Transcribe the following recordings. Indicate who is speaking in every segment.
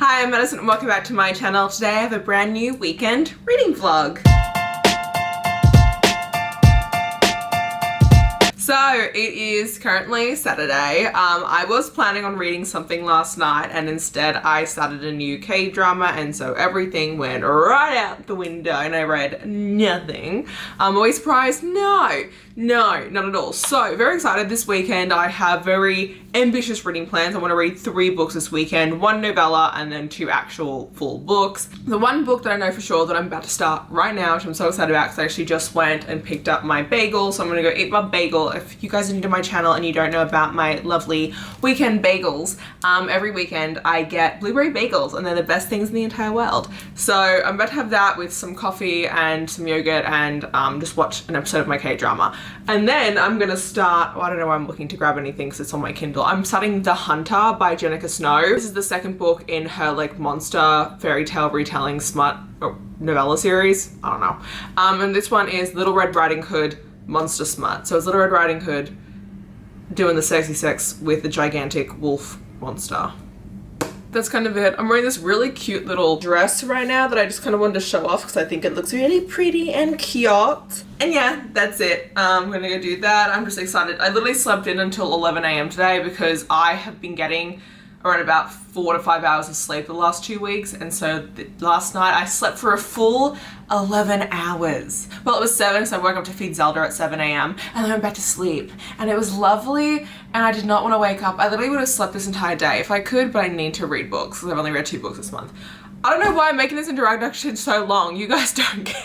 Speaker 1: Hi, I'm Madison and welcome back to my channel. Today I have a brand new weekend reading vlog. So it is currently Saturday. I was planning on reading something last night and instead I started a new K-drama and so everything went right out the window and I read nothing. Are we surprised? No, not at all. So very excited this weekend. I have very ambitious reading plans. I want to read 3 books this weekend, 1 novella and then 2 actual full books. The one book that I know for sure that I'm about to start right now, which I'm so excited about because I actually just went and picked up my bagel. So I'm going to go eat my bagel. If you guys are new to my channel and you don't know about my lovely weekend bagels, every weekend I get blueberry bagels and they're the best things in the entire world. So I'm about to have that with some coffee and some yogurt and just watch an episode of my K-drama. And then I'm going to start, well, I don't know why I'm looking to grab anything because it's on my Kindle. I'm starting The Hunter by Jenika. This is the second book in her like monster fairy tale retelling smut novella series. I don't know. And this one is Little Red Riding Hood monster smut. So it's Little Red Riding Hood doing the sexy sex with the gigantic wolf monster. That's kind of it. I'm wearing this really cute little dress right now that I just kind of wanted to show off because I think it looks really pretty and cute. And yeah, that's it. I'm gonna go do that. I'm just excited. I literally slept in until 11 a.m. today because I have been getting around about 4 to 5 hours of sleep the last 2 weeks. And so last night I slept for a full 11 hours. Well, it was 7, so I woke up to feed Zelda at 7 a.m. and then I went back to sleep. And it was lovely and I did not want to wake up. I literally would have slept this entire day if I could, but I need to read books because I've only read 2 books this month. I don't know why I'm making this introduction so long. You guys don't care.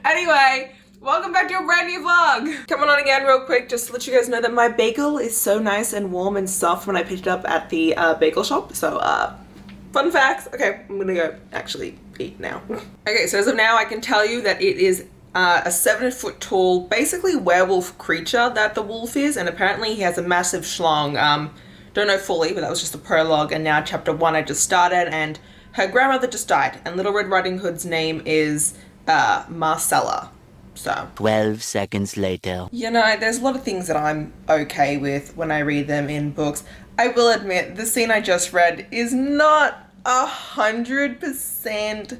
Speaker 1: Anyway, welcome back to a brand new vlog. Coming on again real quick just to let you guys know that my bagel is so nice and warm and soft when I picked it up at the bagel shop. So fun facts. Okay, I'm gonna go actually eat now. Okay, so as of now I can tell you that it is a 7-foot tall basically werewolf creature that the wolf is, and apparently he has a massive schlong. Don't know fully, but that was just the prologue, and now chapter 1 I just started and her grandmother just died and Little Red Riding Hood's name is Marcella. So 12 seconds later. You know, there's a lot of things that I'm okay with when I read them in books. I will admit, the scene I just read is not 100%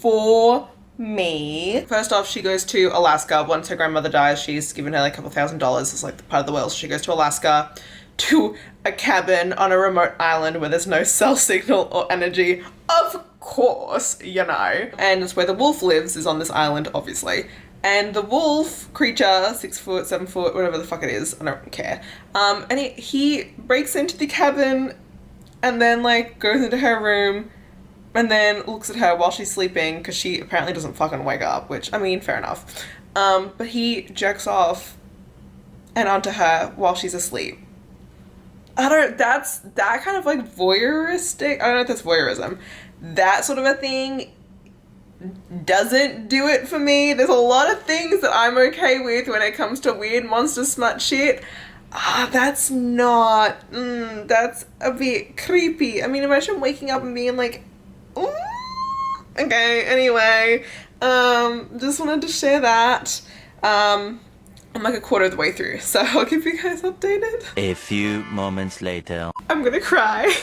Speaker 1: for me. First off, she goes to Alaska. Once her grandmother dies, she's given her like a couple $1,000s. It's like the part of the world. So she goes to Alaska to a cabin on a remote island where there's no cell signal or energy. Of course, you know. And it's where the wolf lives, is on this island, obviously. And the wolf creature, 6 foot, 7 foot, whatever the fuck it is, I don't care. And he breaks into the cabin and then like goes into her room and then looks at her while she's sleeping because she apparently doesn't fucking wake up, which, I mean, fair enough. But he jerks off and onto her while she's asleep. That's that kind of like voyeuristic, I don't know if that's voyeurism. That sort of a thing doesn't do it for me. There's a lot of things that I'm okay with when it comes to weird monster smut shit. That's not, that's a bit creepy. I mean, imagine waking up and being like, ooh. Okay, anyway, just wanted to share that. I'm like a quarter of the way through, so I'll keep you guys updated. A few moments later. I'm gonna cry.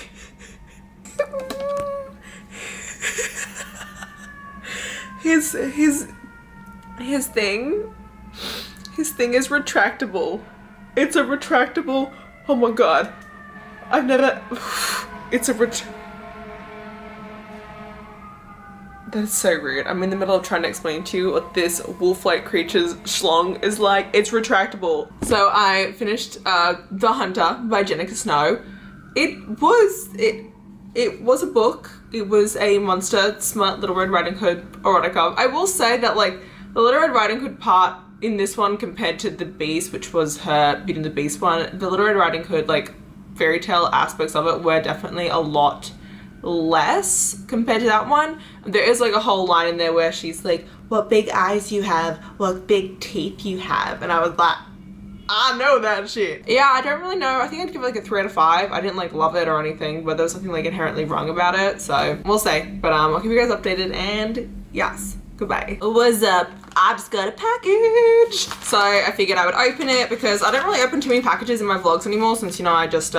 Speaker 1: His thing is retractable. It's a retractable, oh my god. I've never, it's a that is so rude. I'm in the middle of trying to explain to you what this wolf-like creature's schlong is like. It's retractable. So I finished The Hunter by Jenika. It was a book. It was a monster smut Little Red Riding Hood erotica. I will say that like the Little Red Riding Hood part in this one compared to the Beast, which was her Beauty and the Beast one, the Little Red Riding Hood like fairy tale aspects of it were definitely a lot less compared to that one. There is like a whole line in there where she's like, what big eyes you have, what big teeth you have, and I was like, I know that shit. Yeah, I don't really know. I think I'd give it like a 3 out of 5. I didn't like love it or anything, but there was something like inherently wrong about it, so we'll see. But I'll keep you guys updated, and yes, goodbye. What's up? I just got a package. So I figured I would open it because I don't really open too many packages in my vlogs anymore since, you know, I just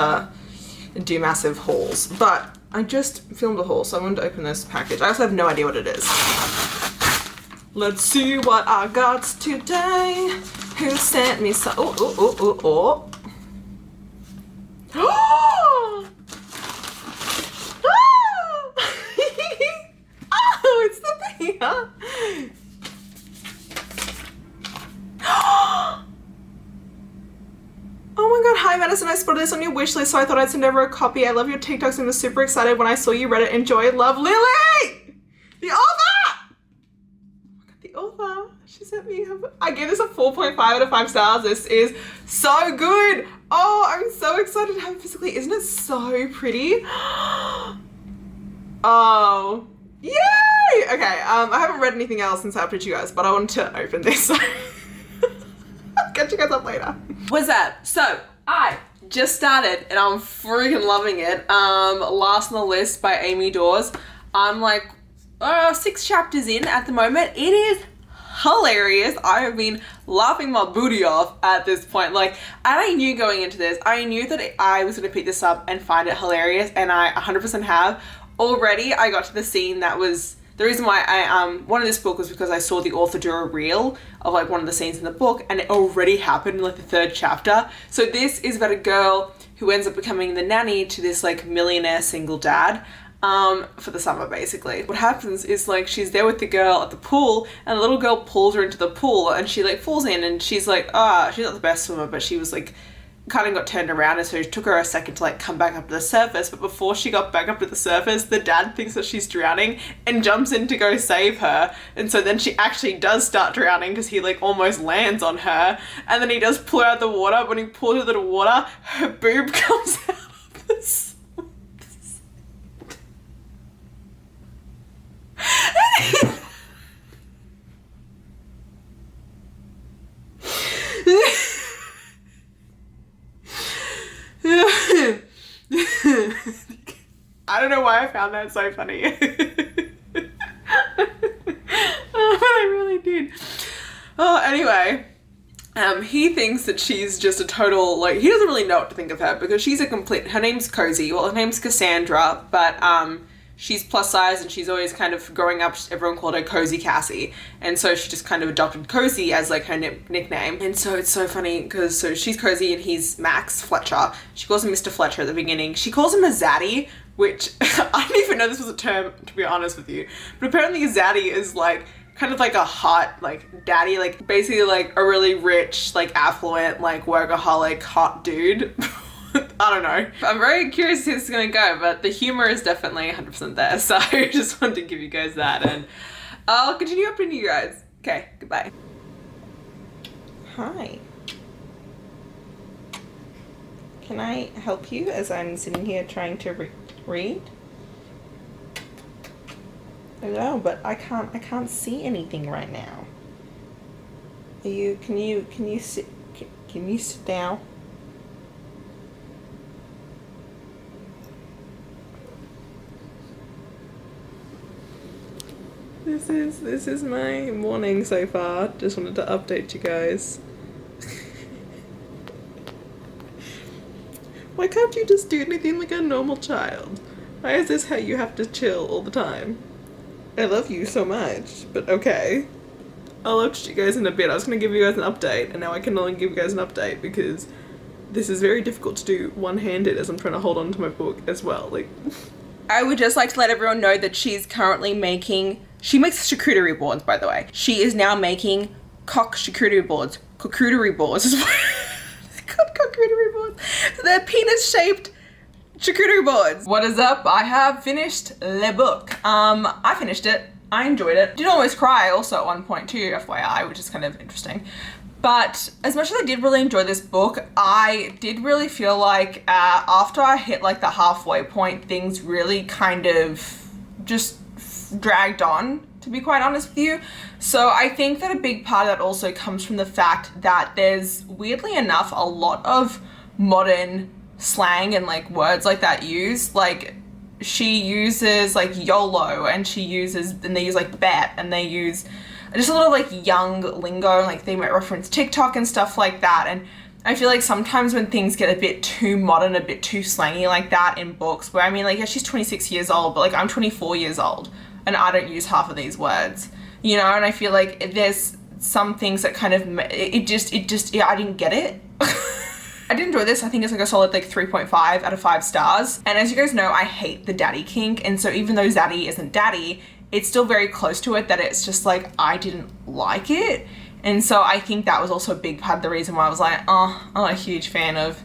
Speaker 1: do massive hauls. But I just filmed a haul, so I wanted to open this package. I also have no idea what it is. Let's see what I got today. Who sent me some? Oh. Oh, it's the thing, huh? Oh my god, hi Madison, I spotted this on your wish list, so I thought I'd send over a copy. I love your TikToks and was super excited when I saw you read it. Enjoy, love, Lily! The author! The author. She sent me, I gave this a 4.5 out of 5 stars. This is so good. Oh, I'm so excited to have it physically. Isn't it so pretty? Oh, yay! Okay, I haven't read anything else since I updated you guys, but I wanted to open this, so I'll catch you guys up later. What's up? So, I just started and I'm freaking loving it. Last on the list by Amy Daws. I'm like 6 chapters in at the moment. It is hilarious. I have been laughing my booty off at this point. Like, and I knew going into this, I knew that I was going to pick this up and find it hilarious, and I 100% have. Already, I got to the scene that was the reason why I wanted this book was because I saw the author do a reel of like one of the scenes in the book, and it already happened in like the 3rd chapter. So this is about a girl who ends up becoming the nanny to this like millionaire single dad. For the summer, basically. What happens is like she's there with the girl at the pool, and the little girl pulls her into the pool, and she like falls in, and she's like, she's not the best swimmer, but she was like kind of got turned around, and so it took her a second to like come back up to the surface. But before she got back up to the surface, the dad thinks that she's drowning and jumps in to go save her, and so then she actually does start drowning because he like almost lands on her, and then he does pull her out of the water. But when he pulls her out of the water, her boob comes out of the I don't know why I found that so funny. But I really did. Oh, anyway. He thinks that she's just a total, like, he doesn't really know what to think of her because she's a complete, her name's Cozy, well, her name's Cassandra, but, she's plus size and she's always kind of growing up, everyone called her Cozy Cassie. And so she just kind of adopted Cozy as like her nickname. And so it's so funny because so she's Cozy and he's Max Fletcher. She calls him Mr. Fletcher at the beginning. She calls him a zaddy, which I didn't even know this was a term, to be honest with you. But apparently a zaddy is like kind of like a hot like daddy, like basically like a really rich, like affluent, like workaholic hot dude. I don't know. I'm very curious to see how this is going to go, but the humor is definitely 100% there. So I just wanted to give you guys that, and I'll continue updating you guys. Okay, goodbye. Hi. Can I help you as I'm sitting here trying to read? Hello, but I can't see anything right now. Can you sit down? This is my morning so far. Just wanted to update you guys. Why can't you just do anything like a normal child? Why is this how you have to chill all the time? I love you so much, but okay. I'll update you guys in a bit. I was going to give you guys an update, and now I can only give you guys an update because this is very difficult to do one-handed as I'm trying to hold on to my book as well. Like, I would just like to let everyone know that she's currently making, she makes charcuterie boards, by the way. She is now making charcuterie boards. Charcuterie boards is what they're called, charcuterie boards. So they're penis-shaped charcuterie boards. What is up? I have finished the book. I finished it. I enjoyed it. Did almost cry also at one point too, FYI, which is kind of interesting. But as much as I did really enjoy this book, I did really feel like after I hit like the halfway point, things really kind of just dragged on, to be quite honest with you. So I think that a big part of that also comes from the fact that there's, weirdly enough, a lot of modern slang and like words like that used. Like, she uses like YOLO, and they use like bet, and they use just a lot of like young lingo, like they might reference TikTok and stuff like that. And I feel like sometimes when things get a bit too modern, a bit too slangy like that in books, where I mean, like, yeah, she's 26 years old, but like I'm 24 years old and I don't use half of these words, you know, and I feel like there's some things that kind of, yeah, I didn't get it. I did enjoy this. I think it's like a solid like 3.5 out of 5 stars. And as you guys know, I hate the daddy kink. And so even though zaddy isn't daddy, it's still very close to it, that it's just like, I didn't like it. And so I think that was also a big part of the reason why I was like, oh, I'm not a huge fan of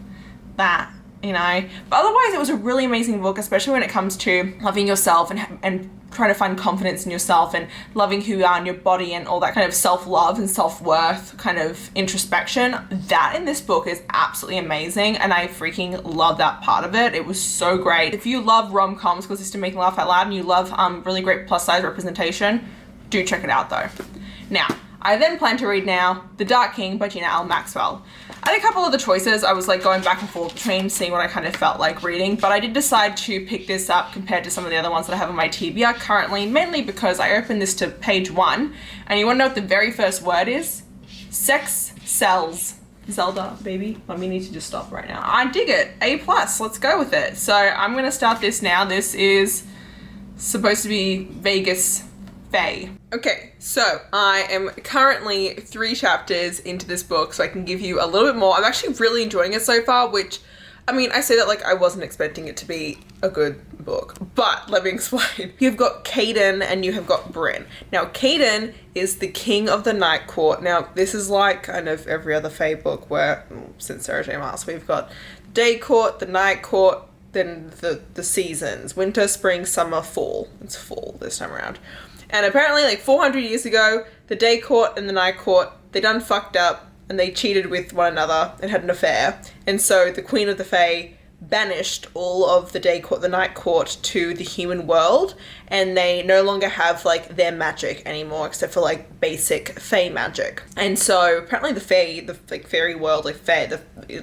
Speaker 1: that, you know. But otherwise, it was a really amazing book, especially when it comes to loving yourself and trying to find confidence in yourself and loving who you are and your body and all that kind of self-love and self-worth kind of introspection. That in this book is absolutely amazing, and I freaking love that part of it. It was so great. If you love rom-coms because it's to make you laugh out loud and you love really great plus-size representation, do check it out though. Now, I then plan to read now The Dark King by Gina Maxwell. I had a couple of the choices. I was like going back and forth between seeing what I kind of felt like reading, but I did decide to pick this up compared to some of the other ones that I have on my TBR currently, mainly because I opened this to page 1, and you wanna know what the very first word is? Sex sells. Zelda, baby. Let me need to just stop right now. I dig it. A+, let's go with it. So I'm gonna start this now. This is supposed to be Vegas Faye. Okay, so I am currently 3 chapters into this book, so I can give you a little bit more. I'm actually really enjoying it so far, which, I mean, I say that like I wasn't expecting it to be a good book, but let me explain. You've got Caden and you have got Bryn. Now, Caden is the king of the night court. Now, this is like kind of every other Faye book where, since Sarah J. Maas, we've got day court, the night court, then the seasons, winter, spring, summer, fall. It's fall this time around. And apparently like 400 years ago, the day court and the night court, they done fucked up and they cheated with one another and had an affair. And so the Queen of the Fae banished all of the day court, the night court to the human world, and they no longer have like their magic anymore except for like basic Fae magic. And so apparently the Fae, the like fairy world, like Fae, the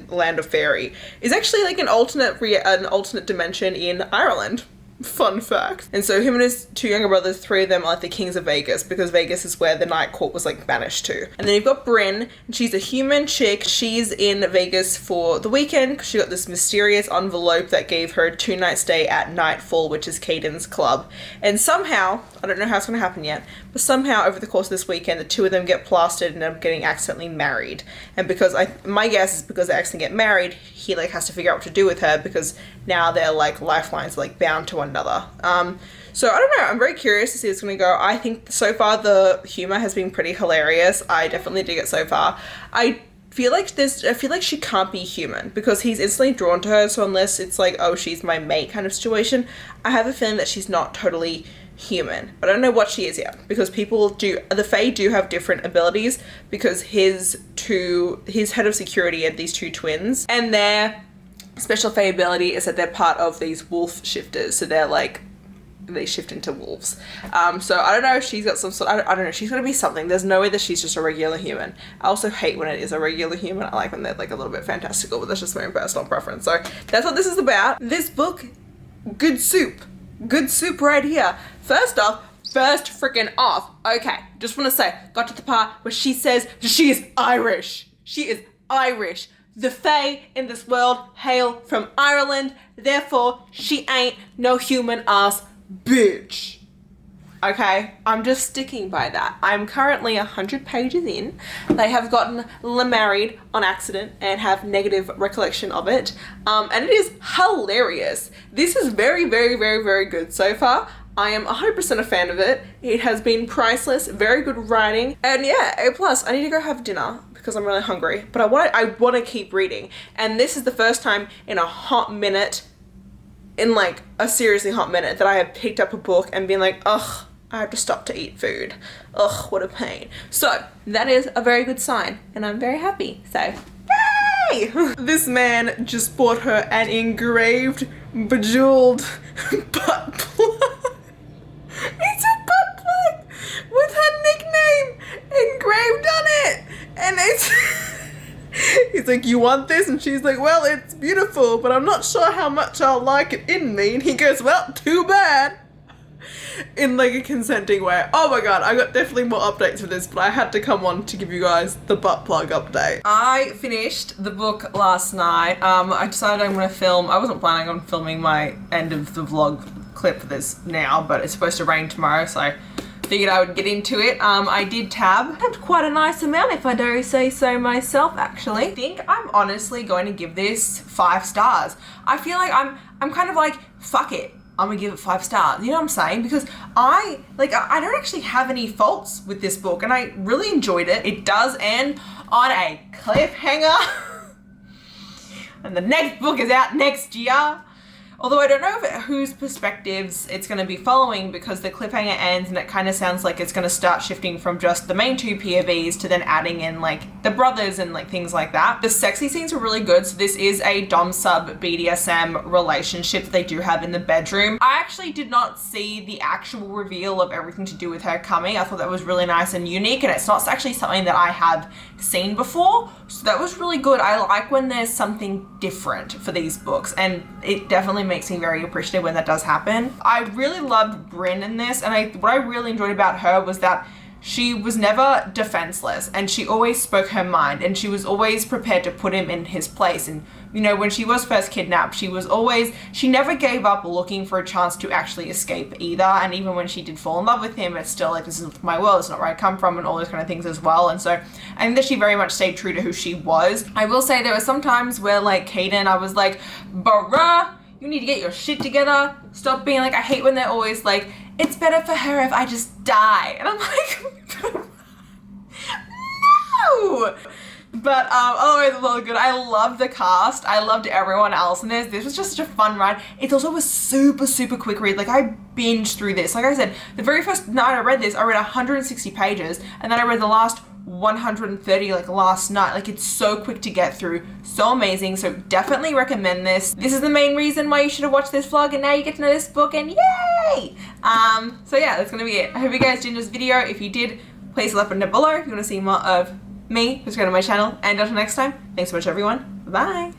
Speaker 1: land of fairy, is actually like an alternate dimension in Ireland. Fun fact. And so him and his 2 younger brothers, 3 of them are like the kings of Vegas, because Vegas is where the night court was like banished to. And then you've got Bryn, and she's a human chick. She's in Vegas for the weekend because she got this mysterious envelope that gave her a 2-night stay at Nightfall, which is Caden's club. And somehow, I don't know how it's going to happen yet, but somehow over the course of this weekend, the 2 of them get plastered and end up getting accidentally married. And because my guess is because they accidentally get married, he like has to figure out what to do with her, because now their like lifelines are like bound to one another. So I don't know, I'm very curious to see how it's gonna go. I think so far the humor has been pretty hilarious. I definitely dig it so far. I feel like she can't be human because he's instantly drawn to her, so unless it's like, oh, she's my mate kind of situation, I have a feeling that she's not totally human. But I don't know what she is yet, because the Fae do have different abilities, because his head of security had these 2 twins, and their special Fae ability is that they're part of these wolf shifters, so they shift into wolves. So I don't know if she's got some sort, I don't know, she's gonna be something. There's no way that she's just a regular human. I also hate when it is a regular human. I like when they're like a little bit fantastical, but that's just my own personal preference. So that's what this is about. This book, good soup right here. First freaking off, okay, just want to say, got to the part where she says she is Irish. She is Irish. The Fae in this world hail from Ireland, therefore she ain't no human ass bitch. Okay, I'm just sticking by that. I'm currently 100 pages in. They have gotten married on accident and have negative recollection of it. And it is hilarious. This is very, very, very, very good so far. I am 100% a fan of it. It has been priceless, very good writing, and yeah, A+. I need to go have dinner because I'm really hungry, but I want to keep reading. And this is the first time in a hot minute, in like a seriously hot minute, that I have picked up a book and been like, ugh, I have to stop to eat food. Ugh, what a pain. So that is a very good sign, and I'm very happy, so yay! This man just bought her an engraved, bejeweled butt plug. It's a butt plug with her nickname engraved on it, and it's he's like, you want this? And she's like, well, it's beautiful, but I'm not sure how much I'll like it in me. And he goes, well, too bad. in like a consenting way. Oh my god, I got definitely more updates for this, but I had to come on to give you guys the butt plug update. I finished the book last night. I decided I'm gonna film. I wasn't planning on filming my end of the vlog clip for this now, but it's supposed to rain tomorrow, so I figured I would get into it. I did tabbed quite a nice amount, if I do say so myself, actually. I think I'm honestly going to give this 5 stars. I feel like I'm kind of like, fuck it, I'm gonna give it 5 stars. You know what I'm saying? Because I don't actually have any faults with this book, and I really enjoyed it. It does end on a cliffhanger. And the next book is out next year. Although I don't know whose perspectives it's going to be following, because the cliffhanger ends and it kind of sounds like it's going to start shifting from just the main 2 POVs to then adding in like the brothers and like things like that. The sexy scenes were really good. So this is a dom sub BDSM relationship that they do have in the bedroom. I actually did not see the actual reveal of everything to do with her coming. I thought that was really nice and unique, and it's not actually something that I have seen before. So that was really good. I like when there's something different for these books, and it definitely makes me very appreciative when that does happen. I really loved Brynn in this, and what I really enjoyed about her was that she was never defenseless, and she always spoke her mind, and she was always prepared to put him in his place. And you know, when she was first kidnapped, she never gave up looking for a chance to actually escape either. And even when she did fall in love with him, it's still like, this isn't my world, it's not where I come from, and all those kind of things as well. And so I think that she very much stayed true to who she was. I will say there were some times where like Caden, I was like, bruh, you need to get your shit together. Stop being like, I hate when they're always like, it's better for her if I just die. And I'm like, no! But otherwise it was all good. I loved the cast. I loved everyone else in this. This was just such a fun ride. It also was super, super quick read. Like, I binged through this. Like I said, the very first night I read this, I read 160 pages, and then I read the last 130 like last night. Like, it's so quick to get through, so amazing. So definitely recommend this. This is the main reason why you should have watched this vlog, and now you get to know this book, and yay! So yeah, that's gonna be it. I hope you guys did this video. If you did, please let me know below if you want to see more of me, subscribe to my channel, and until next time, thanks so much everyone. Bye.